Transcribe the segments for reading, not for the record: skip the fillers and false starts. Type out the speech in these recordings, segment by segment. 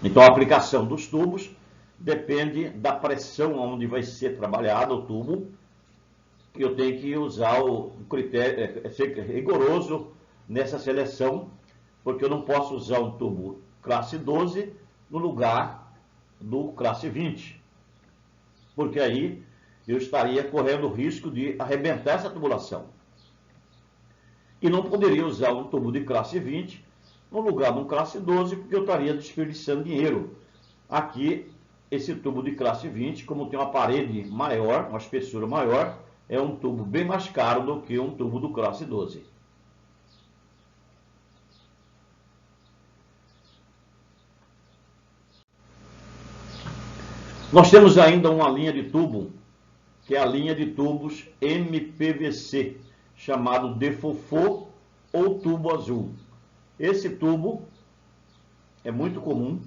Então, a aplicação dos tubos depende da pressão onde vai ser trabalhado o tubo. Eu tenho que usar o critério, ser rigoroso nessa seleção, porque eu não posso usar um tubo classe 12 no lugar do classe 20, porque aí eu estaria correndo o risco de arrebentar essa tubulação. E não poderia usar um tubo de classe 20 no lugar de um classe 12, porque eu estaria desperdiçando dinheiro. Aqui, esse tubo de classe 20, como tem uma parede maior, uma espessura maior, é um tubo bem mais caro do que um tubo do classe 12. Nós temos ainda uma linha de tubo, que é a linha de tubos MPVC, chamado DFOFO ou tubo azul. Esse tubo é muito comum,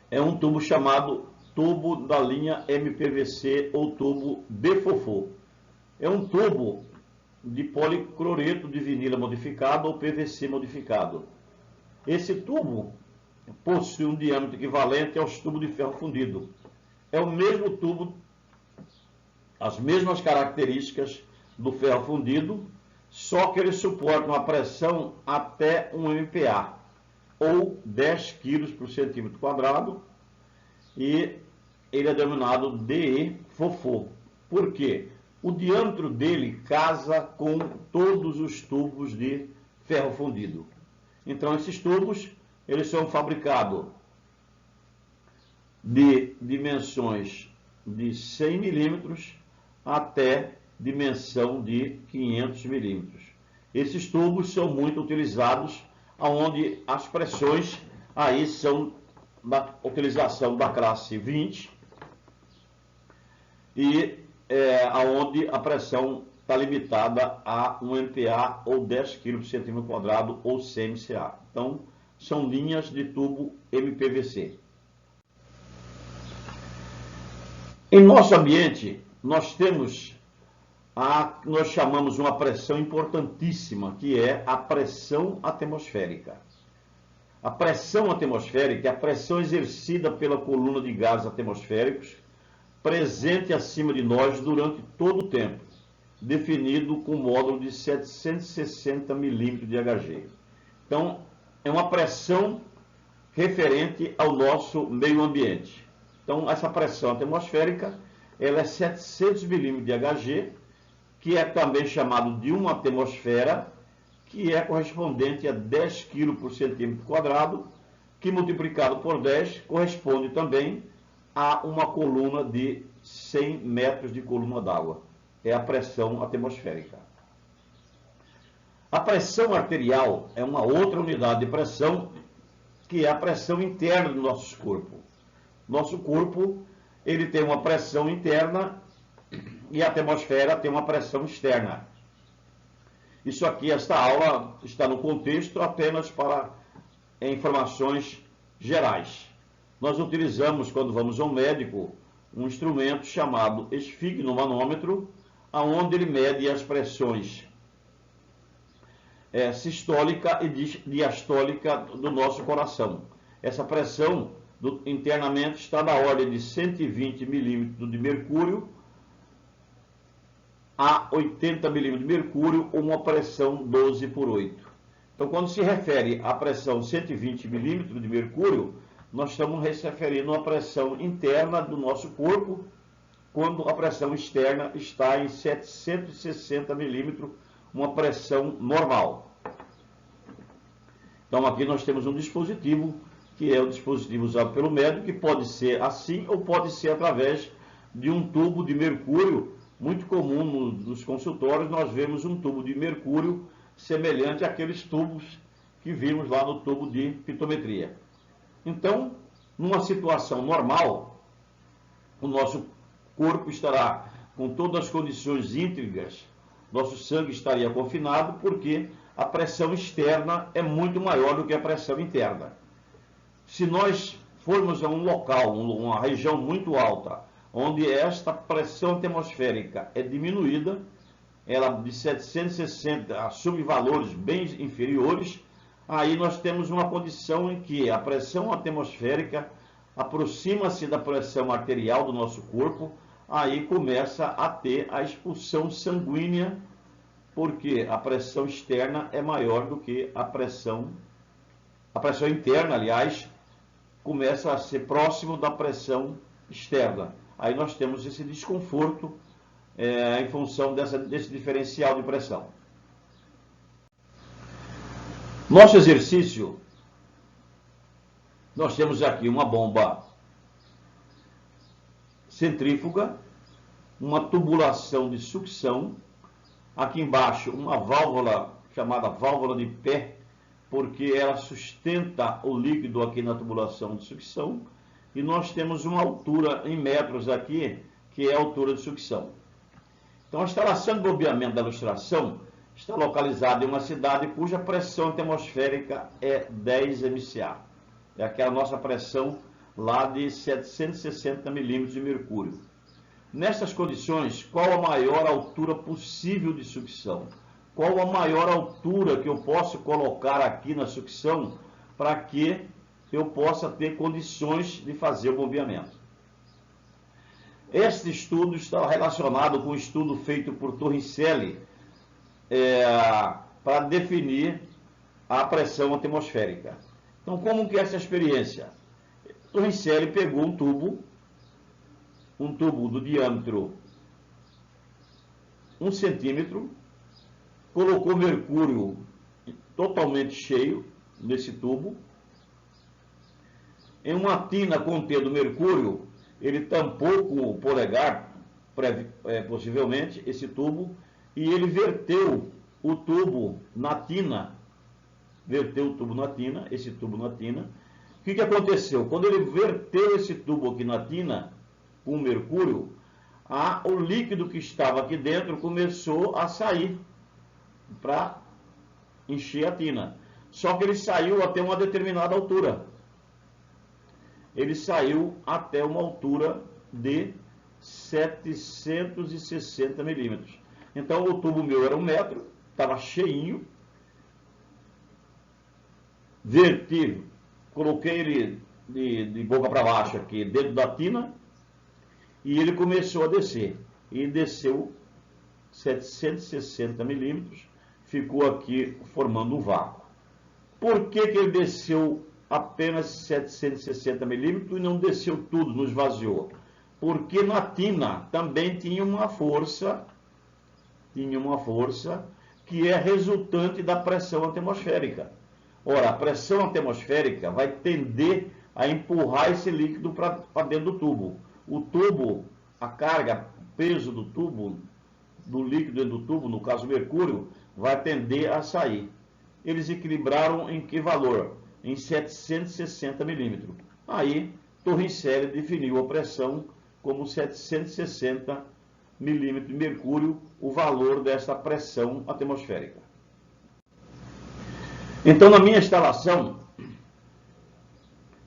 é um tubo chamado tubo da linha MPVC ou tubo DFOFO. É um tubo de policloreto de vinila modificado ou PVC modificado. Esse tubo possui um diâmetro equivalente aos tubos de ferro fundido. É o mesmo tubo, as mesmas características do ferro fundido, só que ele suporta uma pressão até 1 MPa, ou 10 kg por centímetro quadrado, e ele é denominado DE-FOFO. Por quê? O diâmetro dele casa com todos os tubos de ferro fundido. Então, esses tubos, eles são fabricados de dimensões de 100 milímetros até dimensão de 500 milímetros. Esses tubos são muito utilizados onde as pressões aí são da utilização da classe 20 e onde a pressão está limitada a 1 MPa ou 10 kg por centímetro quadrado ou 100 MCa. Então, são linhas de tubo MPVC. Em nosso ambiente, nós temos nós chamamos uma pressão importantíssima, que é a pressão atmosférica. A pressão atmosférica é a pressão exercida pela coluna de gases atmosféricos presente acima de nós durante todo o tempo, definido com módulo de 760 milímetros de Hg. Então, é uma pressão referente ao nosso meio ambiente. Então, essa pressão atmosférica, ela é 700 milímetros de Hg, que é também chamado de uma atmosfera, que é correspondente a 10 kg por centímetro quadrado, que multiplicado por 10 corresponde também a uma coluna de 100 metros de coluna d'água. É a pressão atmosférica. A pressão arterial é uma outra unidade de pressão, que é a pressão interna do nosso corpo. Nosso corpo, ele tem uma pressão interna e a atmosfera tem uma pressão externa. Isso aqui, esta aula, está no contexto apenas para informações gerais. Nós utilizamos, quando vamos ao médico, um instrumento chamado esfigmomanômetro, onde ele mede as pressões sistólica e diastólica do nosso coração. Essa pressão internamente está na ordem de 120 milímetros de mercúrio a 80 milímetros de mercúrio, ou uma pressão 12 por 8. Então, quando se refere à pressão 120 milímetros de mercúrio, nós estamos se referindo à pressão interna do nosso corpo, quando a pressão externa está em 760 milímetros, uma pressão normal. Então, aqui nós temos um dispositivo, que é o dispositivo usado pelo médico, que pode ser assim ou pode ser através de um tubo de mercúrio. Muito comum nos consultórios, nós vemos um tubo de mercúrio semelhante àqueles tubos que vimos lá no tubo de pitometria. Então, numa situação normal, o nosso corpo estará com todas as condições íntegras, nosso sangue estaria confinado, porque a pressão externa é muito maior do que a pressão interna. Se nós formos a um local, uma região muito alta, onde esta pressão atmosférica é diminuída, ela de 760 assume valores bem inferiores, aí nós temos uma condição em que a pressão atmosférica aproxima-se da pressão arterial do nosso corpo, aí começa a ter a expulsão sanguínea, porque a pressão externa é maior do que a pressão interna, aliás, começa a ser próximo da pressão externa. Aí nós temos esse desconforto em função desse diferencial de pressão. Nosso exercício, nós temos aqui uma bomba centrífuga, uma tubulação de sucção, aqui embaixo uma válvula chamada válvula de pé, porque ela sustenta o líquido aqui na tubulação de sucção, e nós temos uma altura em metros aqui, que é a altura de sucção. Então, a instalação de bombeamento da ilustração está localizada em uma cidade cuja pressão atmosférica é 10 MCA. É aquela nossa pressão lá de 760 milímetros de mercúrio. Nestas condições, qual a maior altura possível de sucção? Qual a maior altura que eu posso colocar aqui na sucção para que eu possa ter condições de fazer o bombeamento? Este estudo está relacionado com o estudo feito por Torricelli para definir a pressão atmosférica. Então, como que é essa experiência? Torricelli pegou um tubo do diâmetro 1 centímetro, colocou mercúrio totalmente cheio nesse tubo. Em uma tina contendo mercúrio, ele tampou com o polegar, possivelmente, esse tubo, e ele verteu o tubo na tina. Esse tubo na tina. O que aconteceu? Quando ele verteu esse tubo aqui na tina, com mercúrio, o líquido que estava aqui dentro começou a sair para encher a tina. Só que ele saiu até uma determinada altura. Ele saiu até uma altura de 760 milímetros. Então, o tubo meu era 1 metro, estava cheinho. Verti, coloquei ele de boca para baixo aqui dentro da tina, e ele começou a descer. E desceu 760 milímetros, ficou aqui formando um vácuo. Por que ele desceu apenas 760 milímetros e não desceu tudo, não esvaziou? Porque na tina também tinha uma força que é resultante da pressão atmosférica. Ora, a pressão atmosférica vai tender a empurrar esse líquido para dentro do tubo. O tubo, a carga, o peso do tubo, do líquido dentro do tubo, no caso o mercúrio, vai tender a sair. Eles equilibraram em que valor? Em 760 milímetros. Aí, Torricelli definiu a pressão como 760 milímetros de mercúrio, o valor dessa pressão atmosférica. Então, na minha instalação,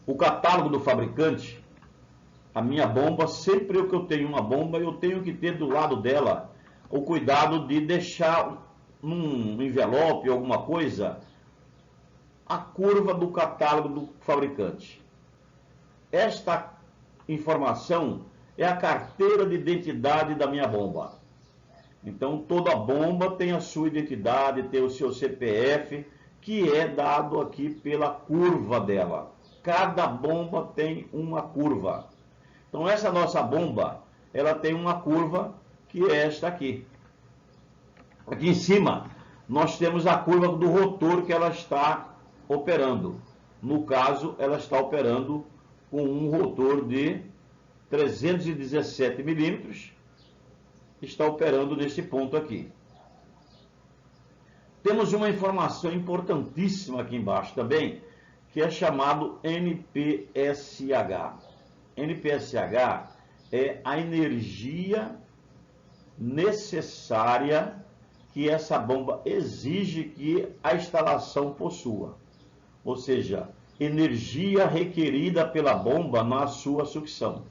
o catálogo do fabricante, a minha bomba, sempre que eu tenho uma bomba, eu tenho que ter do lado dela o cuidado de deixar num envelope, alguma coisa, a curva do catálogo do fabricante. Esta informação é a carteira de identidade da minha bomba. Então, toda bomba tem a sua identidade, tem o seu CPF, que é dado aqui pela curva dela. Cada bomba tem uma curva. Então, essa nossa bomba, ela tem uma curva que é esta aqui. Aqui em cima, nós temos a curva do rotor que ela está operando. No caso, ela está operando com um rotor de 317 milímetros, está operando nesse ponto aqui. Temos uma informação importantíssima aqui embaixo também, que é chamado NPSH. NPSH é a energia necessária que essa bomba exige que a instalação possua. Ou seja, energia requerida pela bomba na sua sucção.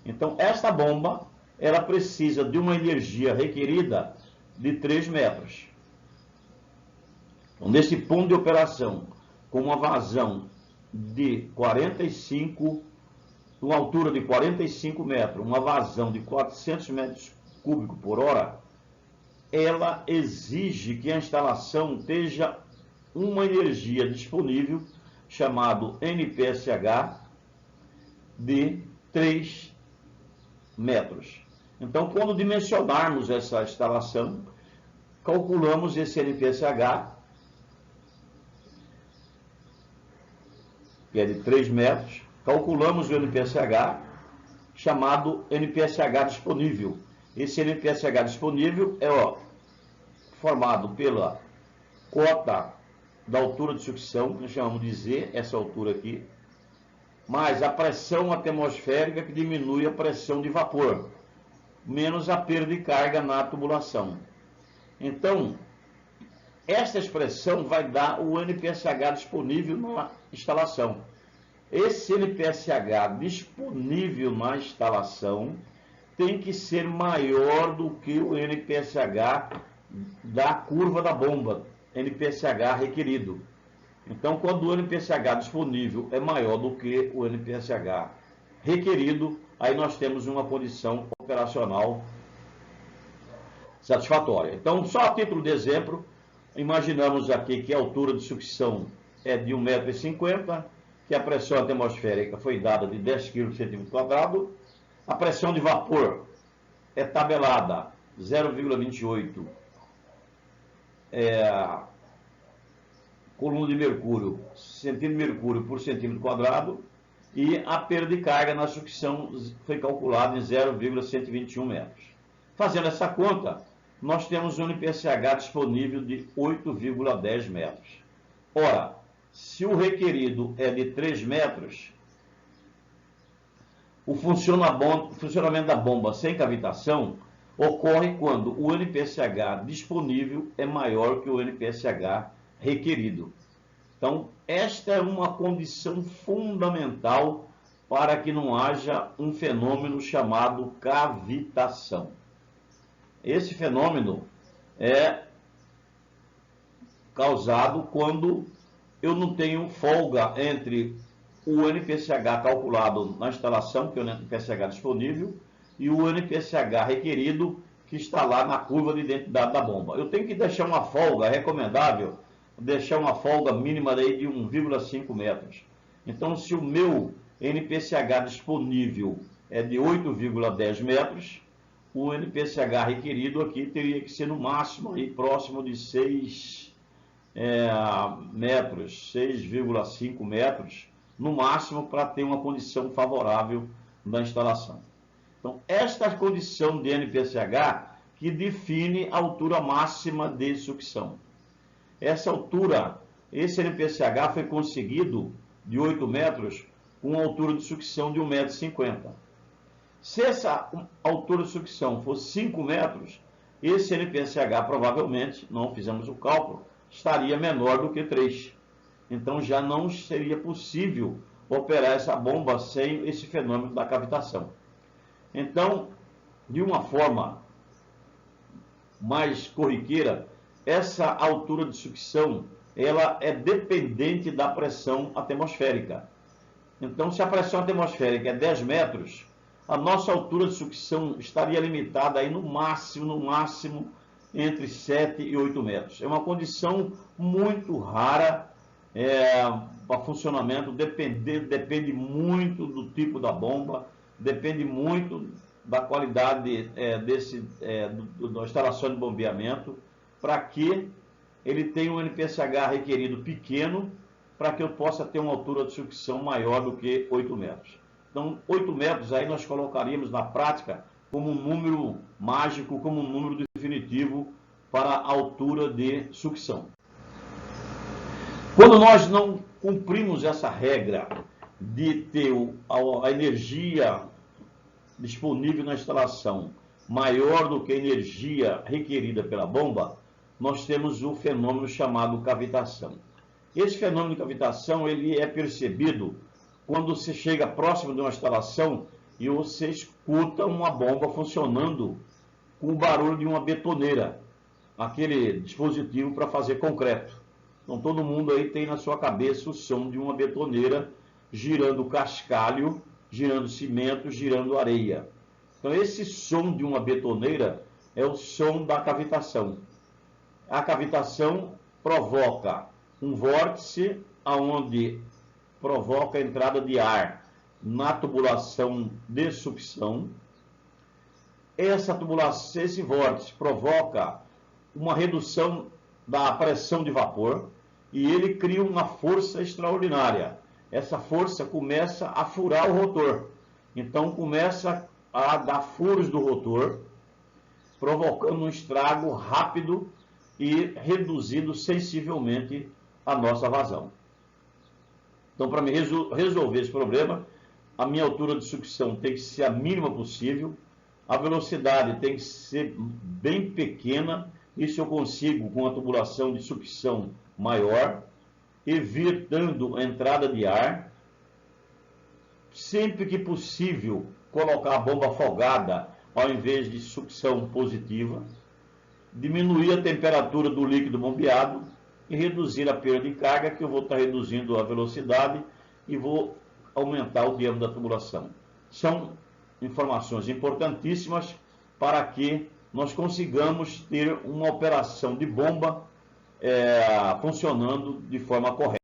Então, esta bomba, ela precisa de uma energia requerida de 3 metros. Então, nesse ponto de operação, com uma vazão de 45, uma altura de 45 metros, uma vazão de 400 metros cúbicos por hora, ela exige que a instalação tenha uma energia disponível, chamado NPSH, de 3 metros. Então, quando dimensionarmos essa instalação, calculamos esse NPSH, que é de 3 metros, calculamos o NPSH, chamado NPSH disponível. Esse NPSH disponível é formado pela cota da altura de sucção, que nós chamamos de Z, essa altura aqui, mais a pressão atmosférica, que diminui a pressão de vapor, menos a perda de carga na tubulação. Então, essa expressão vai dar o NPSH disponível na instalação. Esse NPSH disponível na instalação tem que ser maior do que o NPSH da curva da bomba, NPSH requerido. Então, quando o NPSH disponível é maior do que o NPSH requerido, aí nós temos uma condição operacional satisfatória. Então, só a título de exemplo, imaginamos aqui que a altura de sucção é de 1,50 m, que a pressão atmosférica foi dada de 10 kg por centímetro quadrado, a pressão de vapor é tabelada 0,28 coluna de mercúrio, centímetro de mercúrio por centímetro quadrado, e a perda de carga na sucção foi calculada em 0,121 metros. Fazendo essa conta, nós temos um NPSH disponível de 8,10 metros. Ora, se o requerido é de 3 metros, o funcionamento da bomba sem cavitação ocorre quando o NPSH disponível é maior que o NPSH requerido. Então, esta é uma condição fundamental para que não haja um fenômeno chamado cavitação. Esse fenômeno é causado quando eu não tenho folga entre o NPSH calculado na instalação, que é o NPSH disponível, e o NPSH requerido, que está lá na curva de identidade da bomba. Eu tenho que deixar uma folga, é recomendável deixar uma folga mínima daí de 1,5 metros. Então, se o meu NPSH disponível é de 8,10 metros, o NPSH requerido aqui teria que ser no máximo aí, próximo de 6 metros, 6,5 metros, no máximo, para ter uma condição favorável da instalação. Então, esta condição de NPSH que define a altura máxima de sucção. Essa altura, esse NPSH foi conseguido de 8 metros com uma altura de sucção de 1,50 m. Se essa altura de sucção fosse 5 metros, esse NPSH provavelmente, não fizemos o cálculo, estaria menor do que 3. Então já não seria possível operar essa bomba sem esse fenômeno da cavitação. Então, de uma forma mais corriqueira, essa altura de sucção ela é dependente da pressão atmosférica. Então, se a pressão atmosférica é 10 metros, a nossa altura de sucção estaria limitada aí no máximo, entre 7 e 8 metros. É uma condição muito rara para funcionamento, depende muito do tipo da bomba, depende muito da qualidade da instalação de bombeamento, para que ele tenha um NPSH requerido pequeno, para que eu possa ter uma altura de sucção maior do que 8 metros. Então, 8 metros aí nós colocaríamos na prática como um número mágico, como um número definitivo para a altura de sucção. Quando nós não cumprimos essa regra de ter a energia disponível na instalação maior do que a energia requerida pela bomba, nós temos o fenômeno chamado cavitação. Esse fenômeno de cavitação ele é percebido quando você chega próximo de uma instalação e você escuta uma bomba funcionando com o barulho de uma betoneira, aquele dispositivo para fazer concreto. Então todo mundo aí tem na sua cabeça o som de uma betoneira girando cascalho, girando cimento, girando areia. Então esse som de uma betoneira é o som da cavitação. A cavitação provoca um vórtice onde provoca a entrada de ar na tubulação de sucção. Essa tubulação, esse vórtice provoca uma redução da pressão de vapor e ele cria uma força extraordinária. Essa força começa a furar o rotor. Então começa a dar furos do rotor, provocando um estrago rápido e reduzindo sensivelmente a nossa vazão. Então, para me resolver esse problema, a minha altura de sucção tem que ser a mínima possível, a velocidade tem que ser bem pequena, isso eu consigo com a tubulação de sucção maior, evitando a entrada de ar, sempre que possível colocar a bomba afogada ao invés de sucção positiva, diminuir a temperatura do líquido bombeado e reduzir a perda de carga, que eu vou estar reduzindo a velocidade e vou aumentar o diâmetro da tubulação. São informações importantíssimas para que nós consigamos ter uma operação de bomba funcionando de forma correta.